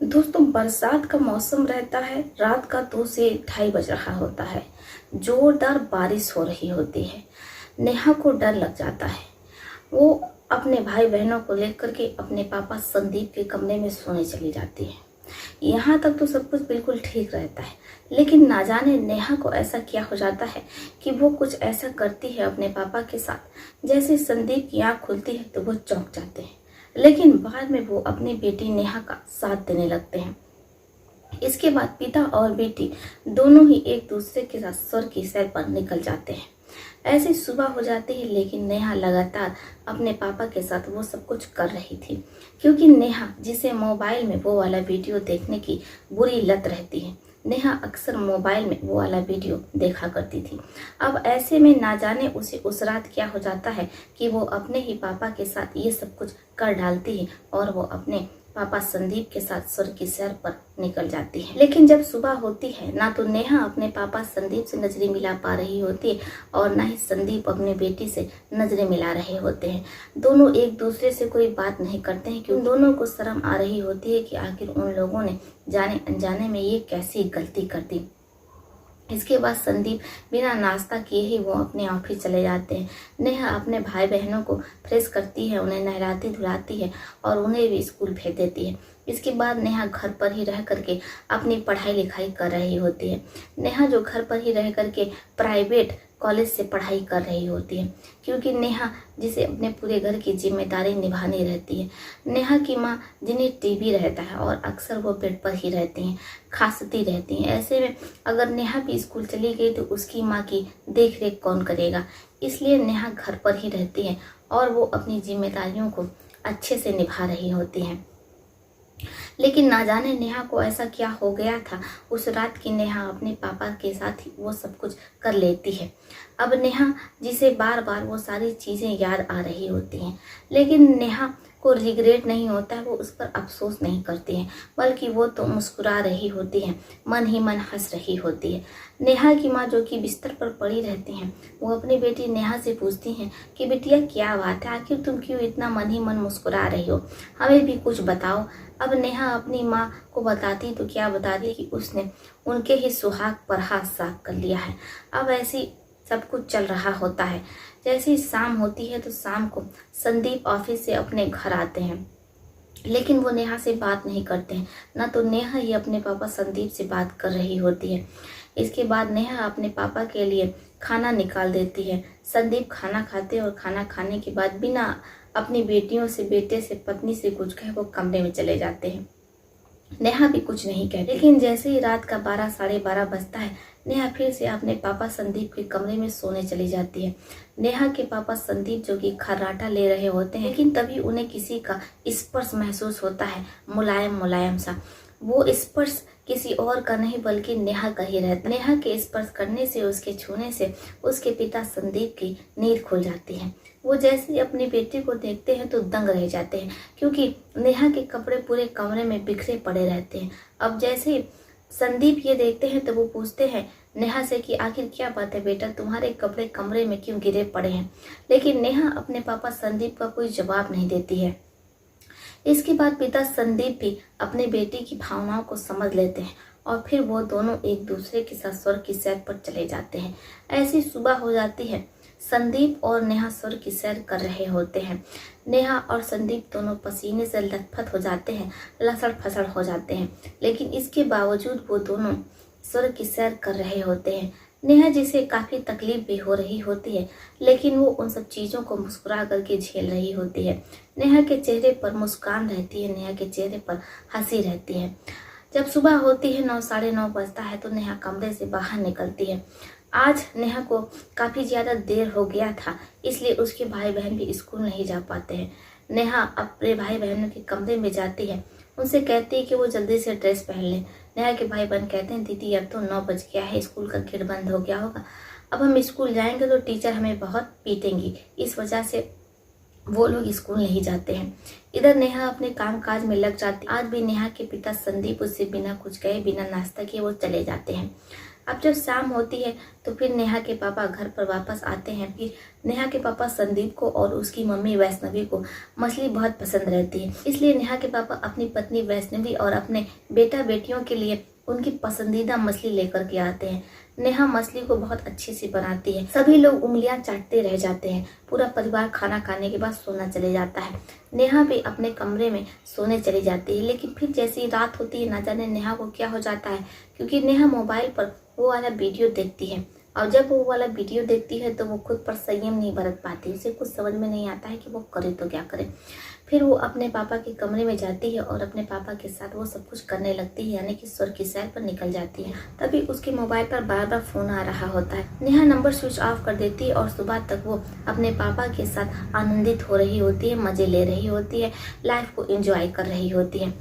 दोस्तों, बरसात का मौसम रहता है। रात का 2 से ढाई बज रहा होता है। जोरदार बारिश हो रही होती है। नेहा को डर लग जाता है। वो अपने भाई बहनों को लेकर के अपने पापा संदीप के कमरे में सोने चली जाती है। यहाँ तक तो सब कुछ बिल्कुल ठीक रहता है, लेकिन ना जाने नेहा को ऐसा क्या हो जाता है कि वो कुछ ऐसा करती है अपने पापा के साथ। जैसे संदीप की आँख खुलती है तो वो चौंक जाते हैं, लेकिन बाद में वो अपनी बेटी नेहा का साथ देने लगते हैं। इसके बाद पिता और बेटी दोनों ही एक दूसरे के साथ स्वर्ग की सैर पर निकल जाते हैं। ऐसी सुबह हो जाती है, लेकिन नेहा लगातार अपने पापा के साथ वो सब कुछ कर रही थी, क्योंकि नेहा जिसे मोबाइल में वो वाला वीडियो देखने की बुरी लत रहती है, नेहा अक्सर मोबाइल में वो वाला वीडियो देखा करती थी। अब ऐसे में ना जाने उसे उस रात क्या हो जाता है कि वो अपने ही पापा के साथ ये सब कुछ कर डालती है और वो अपने पापा संदीप के साथ स्वर्ग की सैर पर निकल जाती है। लेकिन जब सुबह होती है, ना तो नेहा अपने पापा संदीप से नजरें मिला पा रही होती है और ना ही संदीप अपनी बेटी से नजरें मिला रहे होते हैं। दोनों एक दूसरे से कोई बात नहीं करते हैं, क्योंकि दोनों को शर्म आ रही होती है कि आखिर उन लोगों ने जाने अनजाने में ये कैसी गलती कर दी। इसके बाद संदीप बिना नाश्ता किए ही वो अपने ऑफिस चले जाते हैं। नेहा अपने भाई बहनों को फ्रेश करती है, उन्हें नहलाती धुलाती है और उन्हें भी स्कूल भेज देती है। इसके बाद नेहा घर पर ही रह करके अपनी पढ़ाई लिखाई कर रही होती है। नेहा जो घर पर ही रह करके प्राइवेट कॉलेज से पढ़ाई कर रही होती है, क्योंकि नेहा जिसे अपने पूरे घर की जिम्मेदारी निभानी रहती है। नेहा की माँ जिन्हें टीबी रहता है और अक्सर वो बेड पर ही रहती हैं, खांसती रहती हैं। ऐसे में अगर नेहा भी स्कूल चली गई तो उसकी माँ की देख रेख कौन करेगा, इसलिए नेहा घर पर ही रहती है और वो अपनी जिम्मेदारियों को अच्छे से निभा रही होती हैं। लेकिन ना जाने नेहा को ऐसा क्या हो गया था उस रात की नेहा अपने पापा के साथ ही वो सब कुछ कर लेती है। अब नेहा जिसे बार बार वो सारी चीज़ें याद आ रही होती हैं, लेकिन नेहा को रिग्रेट नहीं होता है, वो उस पर अफसोस नहीं करती है, बल्कि वो तो मुस्कुरा रही होती है, मन ही मन हंस रही होती है। नेहा की माँ जो कि बिस्तर पर पड़ी रहती हैं, वो अपनी बेटी नेहा से पूछती हैं कि बिटिया क्या बात है, आखिर तुम क्यों इतना मन ही मन मुस्कुरा रही हो, हमें भी कुछ बताओ। अब नेहा अपनी माँ को बताती तो क्या बताती कि उसने उनके ही सुहाग पर हाथ साफ कर लिया है। अब ऐसी सब कुछ चल रहा होता है। जैसे ही शाम होती है तो शाम को संदीप ऑफिस से अपने घर आते हैं, लेकिन वो नेहा से बात नहीं करते हैं, ना तो नेहा ही अपने पापा संदीप से बात कर रही होती है। इसके बाद नेहा अपने पापा के लिए खाना निकाल देती है। संदीप खाना खाते और खाना खाने के बाद बिना अपनी बेटियों से, बेटे से, पत्नी से कुछ कहे वो कमरे में चले जाते हैं। नेहा भी कुछ नहीं कहती, लेकिन जैसे ही रात का 12 साढ़े 12 बजता है, नेहा फिर से अपने पापा संदीप के कमरे में सोने चली जाती है। नेहा के पापा संदीप जो कि खर्राटा ले रहे होते हैं, लेकिन तभी उन्हें किसी का स्पर्श महसूस होता है, मुलायम मुलायम सा। वो स्पर्श किसी और का नहीं बल्कि नेहा का ही रहता। नेहा के स्पर्श करने से, उसके छूने से उसके पिता संदीप की नींद खुल जाती है। वो जैसे ही अपनी बेटी को देखते हैं तो दंग रह जाते हैं, क्योंकि नेहा के कपड़े पूरे कमरे में बिखरे पड़े रहते हैं। अब जैसे ही संदीप ये देखते हैं तो वो पूछते हैं नेहा से कि आखिर क्या बात है बेटा, तुम्हारे कपड़े कमरे में क्यों गिरे पड़े हैं। लेकिन नेहा अपने पापा संदीप का कोई जवाब नहीं देती है। इसके बाद पिता संदीप भी अपने बेटी की भावनाओं को समझ लेते हैं और फिर वो दोनों एक दूसरे के साथ स्वर्ग की सैर पर चले जाते हैं। ऐसी सुबह हो जाती है। संदीप और नेहा स्वर्ग की सैर कर रहे होते हैं। नेहा और संदीप दोनों पसीने से लथपथ हो जाते हैं, लसड़ फसड़ हो जाते हैं, लेकिन इसके बावजूद वो दोनों स्वर्ग की सैर कर रहे होते हैं। नेहा जिसे काफ़ी तकलीफ भी हो रही होती है, लेकिन वो उन सब चीज़ों को मुस्कुरा करके झेल रही होती है। नेहा के चेहरे पर मुस्कान रहती है, नेहा के चेहरे पर हंसी रहती है। जब सुबह होती है, 9 साढ़े 9 बजता है, तो नेहा कमरे से बाहर निकलती है। आज नेहा को काफ़ी ज़्यादा देर हो गया था, इसलिए उसके भाई बहन भी स्कूल नहीं जा पाते हैं। नेहा अपने भाई बहनों के कमरे में जाती है, उनसे कहती है कि वो जल्दी से ड्रेस पहन लें। नेहा के भाई बहन कहते हैं दीदी अब तो 9 बज गया है, स्कूल का गेट बंद हो गया होगा, अब हम स्कूल जाएंगे तो टीचर हमें बहुत पीटेंगी, इस वजह से वो लोग स्कूल नहीं जाते हैं। इधर नेहा अपने काम काज में लग जाती। आज भी नेहा के पिता संदीप उससे बिना कुछ कहे, बिना नाश्ता किए वो चले जाते हैं। अब जब शाम होती है तो फिर नेहा के पापा घर पर वापस आते हैं। फिर नेहा के पापा संदीप को और उसकी मम्मी वैष्णवी को मछली बहुत पसंद रहती है, इसलिए नेहा के पापा अपनी पत्नी वैष्णवी और अपने बेटा बेटियों के लिए उनकी पसंदीदा मछली लेकर के आते हैं। नेहा मछली को बहुत अच्छी सी बनाती है। सभी लोग उंगलियां चाटते रह जाते हैं। पूरा परिवार खाना खाने के बाद सोना चले जाता है। नेहा भी अपने कमरे में सोने चली जाती है, लेकिन फिर जैसी रात होती है ना जाने नेहा को क्या हो जाता है, क्योंकि नेहा मोबाइल पर वो वाला वीडियो देखती है और जब वो वाला वीडियो देखती है तो वो खुद पर संयम नहीं बरत पाती। उसे कुछ समझ में नहीं आता है कि वो करे तो क्या करे। फिर वो अपने पापा के कमरे में जाती है और अपने पापा के साथ वो सब कुछ करने लगती है, यानी कि स्वर्ग की सैर पर निकल जाती है। तभी उसके मोबाइल पर बार बार फोन आ रहा होता है। नेहा नंबर स्विच ऑफ कर देती है और सुबह तक वो अपने पापा के साथ आनंदित हो रही होती है, मजे ले रही होती है, लाइफ को एंजॉय कर रही होती है।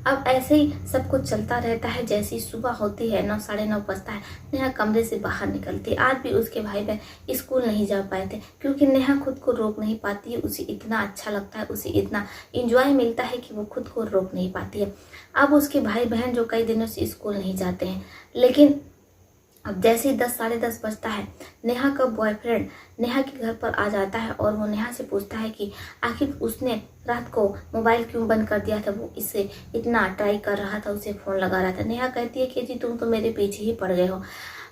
अब ऐसे ही सब कुछ चलता रहता है। जैसी सुबह होती है 9 साढ़े 9 बजता है, नेहा कमरे से बाहर निकलती है। आज भी उसके भाई बहन स्कूल नहीं जा पाए थे, क्योंकि नेहा खुद को रोक नहीं पाती है। उसे इतना अच्छा लगता है, उसे इतना इंजॉय मिलता है कि वो खुद को रोक नहीं पाती है। अब उसके भाई बहन जो कई दिनों से स्कूल नहीं जाते हैं, लेकिन अब जैसे ही 10 साढ़े 10 बजता है, नेहा का बॉयफ्रेंड नेहा के घर पर आ जाता है और वो नेहा से पूछता है कि आखिर उसने रात को मोबाइल क्यों बंद कर दिया था। वो इससे इतना ट्राई कर रहा था, उसे फ़ोन लगा रहा था। नेहा कहती है कि जी तुम तो मेरे पीछे ही पड़ गए हो।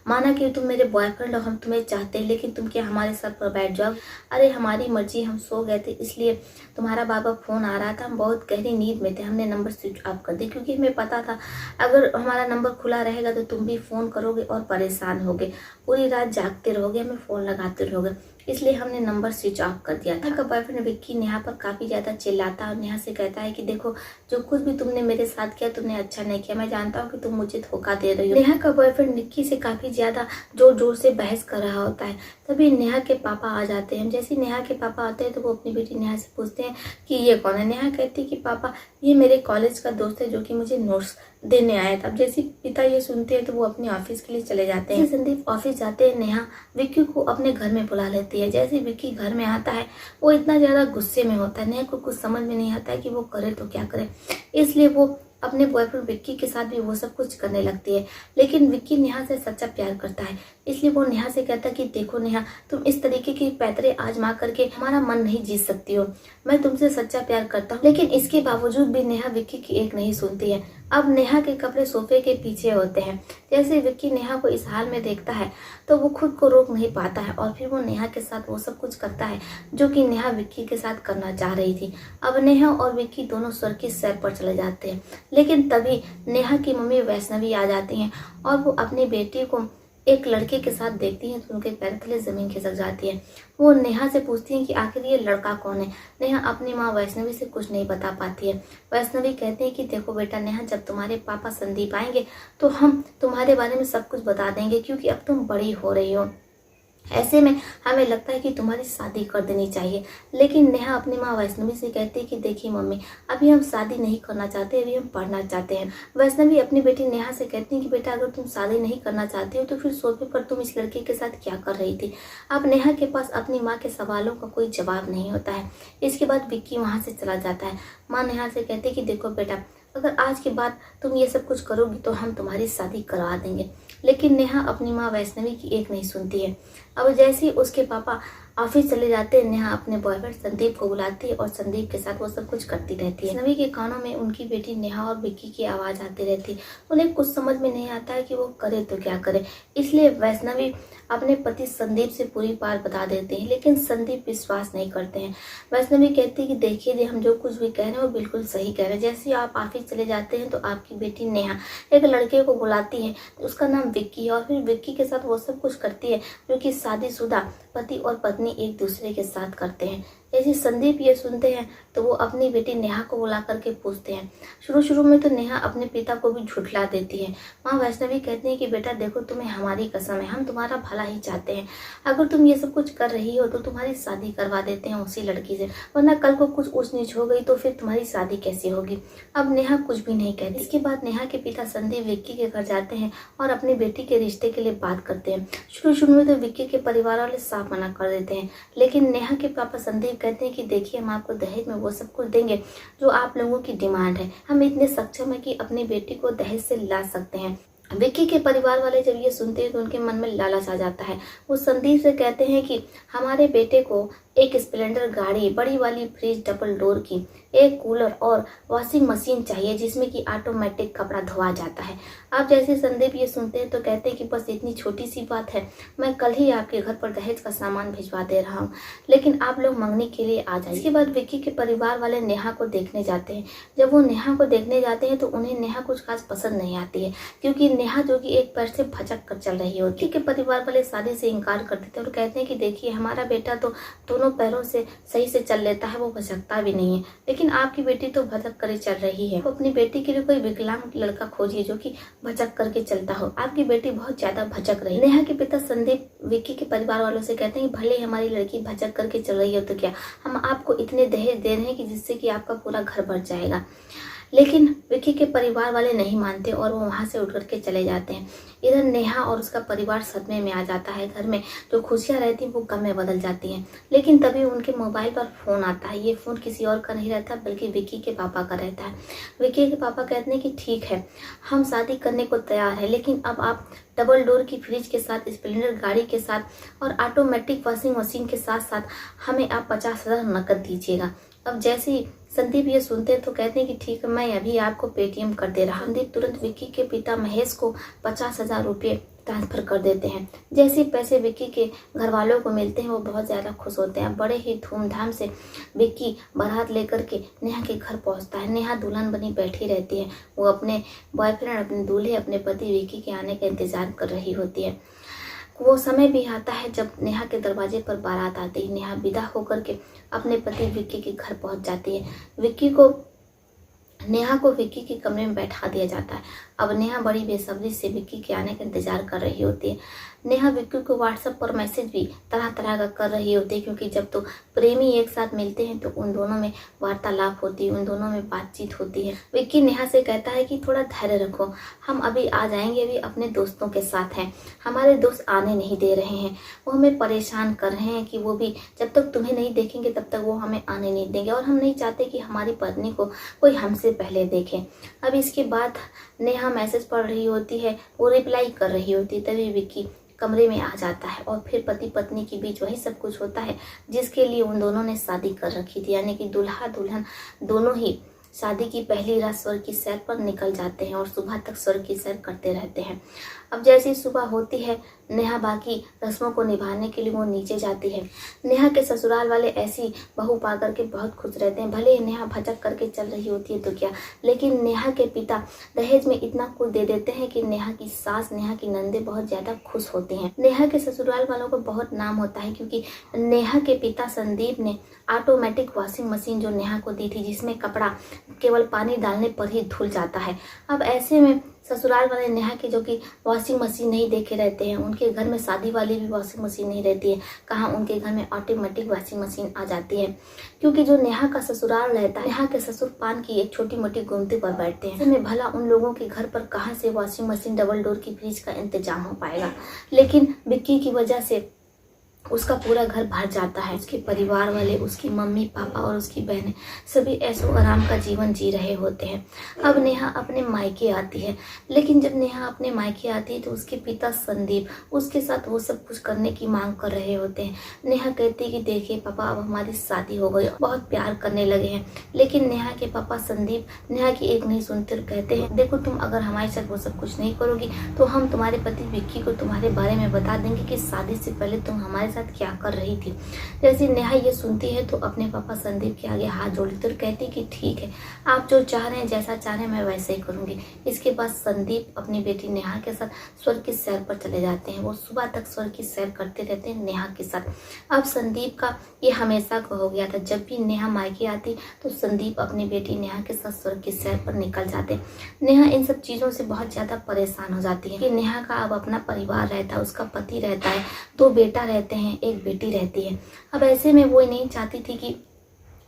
माना कि तुम मेरे बॉयफ्रेंड हो, हम तुम्हें चाहते हैं, लेकिन तुम क्या हमारे सर पर बैठ जाओ। अरे हमारी मर्जी, हम सो गए थे इसलिए तुम्हारा बाबा फ़ोन आ रहा था, हम बहुत गहरी नींद में थे, हमने नंबर स्विच ऑफ कर दी, क्योंकि हमें पता था अगर हमारा नंबर खुला रहेगा तो तुम भी फ़ोन करोगे और परेशान होगे, पूरी रात जागते रहोगे, हमें फ़ोन लगाते रहोगे, इसलिए हमने नंबर स्विच ऑफ कर दिया था। बॉयफ्रेंड विक्की नेहा पर काफ़ी ज़्यादा चिल्लाता है और नेहा से कहता है कि देखो जो कुछ भी तुमने मेरे साथ किया तुमने अच्छा नहीं किया, मैं जानता हूँ कि तुम मुझे धोखा दे रही हो। नेहा का बॉयफ्रेंड निक्की से काफ़ी ज़्यादा जोर जोर से बहस कर रहा होता है। तभी नेहा के पापा आ जाते हैं। जैसे नेहा के पापा आते हैं तो वो अपनी बेटी नेहा से पूछते हैं कि ये कौन है। नेहा कहती है कि पापा ये मेरे कॉलेज का दोस्त है जो कि मुझे नोट्स देने आया था। अब जैसे पिता ये सुनते हैं तो वो अपने ऑफिस के लिए चले जाते हैं। संदीप ऑफिस जाते हैं, नेहा विक्की को अपने घर में बुला लेती है। जैसे विक्की घर में आता है वो इतना ज़्यादा गुस्से में होता है, नेहा को कुछ समझ में नहीं आता है कि वो करे तो क्या करे, इसलिए वो अपने बॉयफ्रेंड विक्की के साथ भी वो सब कुछ करने लगती है। लेकिन विक्की नेहा से सच्चा प्यार करता है, इसलिए वो नेहा से कहता है कि देखो नेहा, तुम इस तरीके की पैतरे आजमा करके हमारा मन नहीं जीत सकती हो, मैं तुमसे सच्चा प्यार करता हूँ। लेकिन इसके बावजूद भी नेहा विक्की की एक नहीं सुनती है। अब नेहा के कपड़े सोफे के पीछे होते हैं। जैसे विक्की नेहा को इस हाल में देखता है तो वो खुद को रोक नहीं पाता है और फिर वो नेहा के साथ वो सब कुछ करता है जो कि नेहा विक्की के साथ करना चाह रही थी। अब नेहा और विक्की दोनों स्वर्ग की सैर पर चले जाते हैं, लेकिन तभी नेहा की मम्मी वैष्णवी आ जाती हैं और वो अपनी बेटी को एक लड़के के साथ देखती हैं तो उनके पैर तले जमीन खिसक जाती है। वो नेहा से पूछती हैं कि आखिर ये लड़का कौन है। नेहा अपनी माँ वैष्णवी से कुछ नहीं बता पाती है। वैष्णवी कहती है कि देखो बेटा नेहा, जब तुम्हारे पापा संदीप आएंगे तो हम तुम्हारे बारे में सब कुछ बता देंगे, क्योंकि अब तुम बड़ी हो रही हो, ऐसे में हमें लगता है कि तुम्हारी शादी कर देनी चाहिए। लेकिन नेहा अपनी माँ वैष्णवी से कहती है कि देखिए मम्मी, अभी हम शादी नहीं करना चाहते, अभी हम पढ़ना चाहते हैं। वैष्णवी अपनी बेटी नेहा से कहती है कि बेटा अगर तुम शादी नहीं करना चाहती हो तो फिर सोफे पर तुम इस लड़के के साथ क्या कर रही थी। अब नेहा के पास अपनी माँ के सवालों का कोई जवाब नहीं होता है। इसके बाद विक्की वहाँ से चला जाता है। माँ नेहा से कहती है कि देखो बेटा, अगर आज के बाद तुम ये सब कुछ करोगी तो हम तुम्हारी शादी करवा देंगे। लेकिन नेहा अपनी माँ वैष्णवी की एक नहीं सुनती है। अब जैसे ही उसके पापा ऑफिस चले जाते हैं, नेहा अपने बॉयफ्रेंड संदीप को बुलाती है और संदीप के साथ वो सब कुछ करती रहती है। वैष्णवी के कानों में उनकी बेटी नेहा और विक्की की आवाज़ आती रहती है। उन्हें कुछ समझ में नहीं आता है कि वो करे तो क्या करे, इसलिए वैष्णवी अपने पति संदीप से पूरी बात बता देते हैं, लेकिन संदीप विश्वास नहीं करते हैं। वैष्णवी कहती है कि देखिए हम जो कुछ भी कह रहे हैं वो बिल्कुल सही कह रहे हैं। जैसे ही आप ऑफिस चले जाते हैं तो आपकी बेटी नेहा एक लड़के को बुलाती है, उसका नाम विक्की है, और फिर विक्की के साथ वो सब कुछ करती है जो कि शादीशुदा पति और पत्नी एक दूसरे के साथ करते हैं। जैसे संदीप ये सुनते हैं तो वो अपनी बेटी नेहा को बुला करके पूछते हैं। शुरू में तो नेहा अपने पिता को भी झुठला देती है। माँ वैष्णवी कहती है कि बेटा देखो, तुम्हें हमारी कसम है, हम तुम्हारा भला ही चाहते हैं, अगर तुम ये सब कुछ कर रही हो तो तुम्हारी शादी करवा देते हैं उसी लड़की से, वरना कल को कुछ ऊंच नीच हो गई तो फिर तुम्हारी शादी कैसे होगी। अब नेहा कुछ भी नहीं कहती। इसके बाद नेहा के पिता संदीप विक्की के घर जाते हैं और अपनी बेटी के रिश्ते के लिए बात करते हैं। शुरू में तो विक्की के परिवार वाले साफ मना कर देते हैं, लेकिन नेहा के पापा संदीप कहते हैं कि देखिए हम आपको दहेज में वो सब कुछ देंगे जो आप लोगों की डिमांड है, हम इतने सक्षम है कि अपनी बेटी को दहेज से ला सकते हैं। विक्की के परिवार वाले जब ये सुनते हैं तो उनके मन में लालच आ जाता है। वो संदीप से कहते हैं कि हमारे बेटे को एक स्प्लेंडर गाड़ी, बड़ी वाली फ्रिज डबल डोर की, एक कूलर और वॉशिंग मशीन चाहिए जिसमें कि ऑटोमेटिक कपड़ा धोआ जाता है। अब जैसे संदीप ये सुनते हैं तो कहते हैं कि बस इतनी छोटी सी बात है, मैं कल ही आपके घर पर दहेज का सामान भिजवा दे रहा हूँ, लेकिन आप लोग मंगनी के लिए आ जाइए। इसके बाद विक्की के परिवार वाले नेहा को देखने जाते हैं। जब वो नेहा को देखने जाते हैं तो उन्हें नेहा कुछ खास पसंद नहीं आती है, क्योंकि नेहा जो कि एक पैर से भचक कर चल रही होती है। के परिवार वाले शादी से इनकार कर देते हैं और कहते हैं कि देखिए, हमारा बेटा तो दोनों पैरों से सही से चल लेता है, वो भटकता भी नहीं है, लेकिन आपकी बेटी तो भटक कर चल रही है। तो अपनी बेटी के लिए कोई विकलांग लड़का खोजिए जो कि भटक करके चलता हो, आपकी बेटी बहुत ज्यादा भटक रही है। नेहा के पिता संदीप विक्की के परिवार वालों से कहते हैं कि भले हमारी लड़की भटक करके चल रही हो तो क्या, हम आपको इतने दहेज दे रहे हैं कि जिससे कि आपका पूरा घर भर जाएगा। लेकिन विक्की के परिवार वाले नहीं मानते और वो वहां से उठ करके चले जाते हैं। इधर नेहा और उसका परिवार सदमे में आ जाता है। घर में जो खुशियां रहती वो गम में बदल जाती हैं। लेकिन तभी उनके मोबाइल पर फोन आता है। ये फोन किसी और का नहीं रहता बल्कि विक्की के पापा का रहता है। विक्की के पापा कहते हैं कि ठीक है, हम शादी करने को तैयार है, लेकिन अब आप डबल डोर की फ्रिज के साथ, स्प्लेंडर गाड़ी के साथ और ऑटोमेटिक वॉशिंग मशीन के साथ साथ हमें आप 50,000 नकद दीजिएगा। अब जैसे ही संदीप ये सुनते हैं तो कहते हैं कि ठीक है, मैं अभी आपको पेटीएम कर दे रहा हूँ। संदीप तुरंत विक्की के पिता महेश को 50,000 रुपये ट्रांसफर कर देते हैं। जैसे ही पैसे विक्की के घर वालों को मिलते हैं वो बहुत ज़्यादा खुश होते हैं। बड़े ही धूमधाम से विक्की बारात लेकर के नेहा के घर पहुंचता है। नेहा दुल्हन बनी बैठी रहती है। वो अपने बॉयफ्रेंड, अपने दूल्हे, अपने पति विक्की के आने का इंतजार कर रही होती है। वो समय भी आता है जब नेहा के दरवाजे पर बारात आती है। नेहा विदा होकर के अपने पति विक्की के घर पहुंच जाती है। नेहा को विक्की के कमरे में बैठा दिया जाता है। अब नेहा बड़ी बेसब्री से विक्की के आने का इंतजार कर रही होती है। नेहा विक्की को व्हाट्सएप पर मैसेज भी तरह तरह का कर रही होती है, क्योंकि जब तो प्रेमी एक साथ मिलते हैं तो उन दोनों में वार्तालाप होती है, उन दोनों में बातचीत होती है। विक्की नेहा से कहता है कि थोड़ा धैर्य रखो, हम अभी आ जाएंगे, अभी अपने दोस्तों के साथ हैं, हमारे दोस्त आने नहीं दे रहे हैं, वो हमें परेशान कर रहे हैं कि वो भी जब तक तुम्हें नहीं देखेंगे तब तक वो हमें आने नहीं देंगे, और हम नहीं चाहते कि हमारी पत्नी को कोई हमसे पहले देखे। अब इसके बाद नेहा मैसेज पढ़ रही होती है, वो रिप्लाई कर रही होती है, तभी विक्की कमरे में आ जाता है और फिर पति पत्नी के बीच वही सब कुछ होता है जिसके लिए उन दोनों ने शादी कर रखी थी, यानी कि दूल्हा दुल्हन दोनों ही शादी की पहली रात स्वर्ग की सैर पर निकल जाते हैं और सुबह तक स्वर्ग की सैर करते रहते हैं। अब जैसे ही सुबह होती है, नेहा बाकी रस्मों को निभाने के लिए वो नीचे जाती है। नेहा के ससुराल वाले ऐसी बहू पा करके बहुत खुश रहते हैं। भले ही नेहा भटक करके चल रही होती है तो क्या, लेकिन नेहा के पिता दहेज में इतना कुछ दे देते हैं कि नेहा की सास, नेहा की नंदे बहुत ज्यादा खुश होती हैं। नेहा के ससुराल वालों को बहुत नाम होता है, क्योंकि नेहा के पिता संदीप ने ऑटोमेटिक वॉशिंग मशीन जो नेहा को दी थी, जिसमें कपड़ा केवल पानी डालने पर ही धुल जाता है। अब ऐसे में ससुराल वाले नेहा की जो कि वॉशिंग मशीन नहीं देखे रहते हैं, उनके घर में शादी वाली भी वॉशिंग मशीन नहीं रहती है, कहाँ उनके घर में ऑटोमेटिक वॉशिंग मशीन आ जाती है। क्योंकि जो नेहा का ससुराल रहता है, नेहा के ससुर पान की एक छोटी मोटी गुमती पर बैठते हैं। ऐसे में भला उन लोगों के घर पर कहाँ से वॉशिंग मशीन, डबल डोर की फ्रिज का इंतजाम हो पाएगा। लेकिन विक्की की वजह से उसका पूरा घर भर जाता है। उसके परिवार वाले, उसकी मम्मी पापा और उसकी बहनें सभी ऐशो आराम का जीवन जी रहे होते हैं। अब नेहा अपने मायके आती है, लेकिन जब नेहा अपने मायके आती है तो उसके पिता संदीप उसके साथ वो सब कुछ करने की मांग कर रहे होते हैं। नेहा कहती है कि देखिए पापा, अब हमारी शादी हो गई, बहुत प्यार करने लगे हैं। लेकिन नेहा के पापा संदीप नेहा की एक नहीं सुनते, कहते हैं देखो, तुम अगर हमारे साथ वो सब कुछ नहीं करोगी तो हम तुम्हारे पति विक्की को तुम्हारे बारे में बता देंगे कि शादी से पहले तुम हमारे साथ क्या कर रही थी। जैसे नेहा ये सुनती है तो अपने पापा संदीप के आगे हाथ जोड़ती और कहती कि ठीक है, आप जो चाह रहे हैं, जैसा चाह रहे हैं, मैं वैसे ही करूंगी। इसके बाद संदीप अपनी बेटी नेहा के साथ स्वर्ग की सैर पर चले जाते हैं। वो सुबह तक स्वर्ग की सैर करते रहते हैं नेहा के साथ। अब संदीप का ये हमेशा का हो गया था, जब भी नेहा मायके आती तो संदीप अपनी बेटी नेहा के साथ स्वर्ग की सैर पर निकल जाते। नेहा इन सब चीजों से बहुत ज्यादा परेशान हो जाती है कि नेहा का अब अपना परिवार रहता है, उसका पति रहता है, 2 बेटा रहते हैं, एक बेटी रहती है। अब ऐसे में वो नहीं चाहती थी कि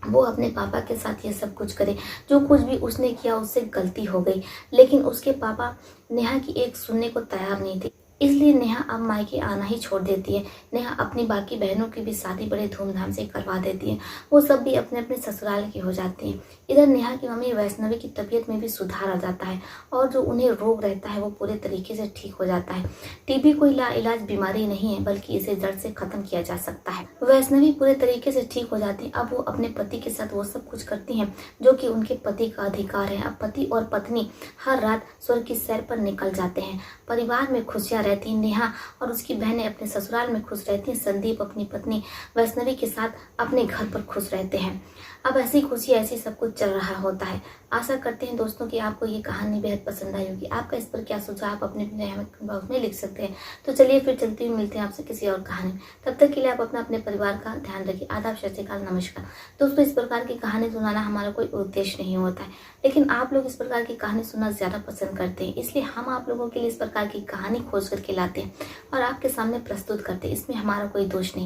वो अपने पापा के साथ ये सब कुछ करे। जो कुछ भी उसने किया उससे गलती हो गई, लेकिन उसके पापा नेहा की एक सुनने को तैयार नहीं थे। इसलिए नेहा अब मायके आना ही छोड़ देती है। नेहा अपनी बाकी बहनों की भी शादी बड़े धूमधाम से करवा देती है। वो सब भी अपने अपने ससुराल की हो जाती हैं। इधर नेहा की मम्मी वैष्णवी की तबीयत में भी सुधार आ जाता है और जो उन्हें रोग रहता है वो पूरे तरीके से ठीक हो जाता है। टीबी कोई लाइलाज बीमारी नहीं है, बल्कि इसे जड़ से खत्म किया जा सकता है। वैष्णवी पूरे तरीके से ठीक हो जाती है। अब वो अपने पति के साथ वो सब कुछ करती हैं जो कि उनके पति का अधिकार है। अब पति और पत्नी हर रात स्वर्ग की सैर पर निकल जाते हैं। परिवार में खुशियां रहती हैं। नेहा और उसकी बहनें अपने ससुराल में खुश रहती हैं। संदीप अपनी पत्नी वैष्णवी के साथ अपने घर पर खुश रहते हैं। अब ऐसी खुशी ऐसी सब कुछ चल रहा होता है। आशा करते हैं दोस्तों कि आपको ये कहानी बेहद पसंद आई होगी। आपका इस पर क्या सुझाव आप अपने कमेंट बॉक्स में लिख सकते हैं। तो चलिए फिर चलते हुए मिलते हैं आपसे किसी और कहानी में। तब तक के लिए आप अपने परिवार का ध्यान रखिए। आदाब, सत श्री अकाल, नमस्कार। दोस्तों, इस प्रकार की कहानी सुनाना हमारा कोई उद्देश्य नहीं होता है, लेकिन आप लोग इस प्रकार की कहानी सुनना ज्यादा पसंद करते हैं, इसलिए हम आप लोगों के लिए इस प्रकार की कहानी खोज करके लाते हैं और आपके सामने प्रस्तुत करते हैं। इसमें हमारा कोई दोष नहीं।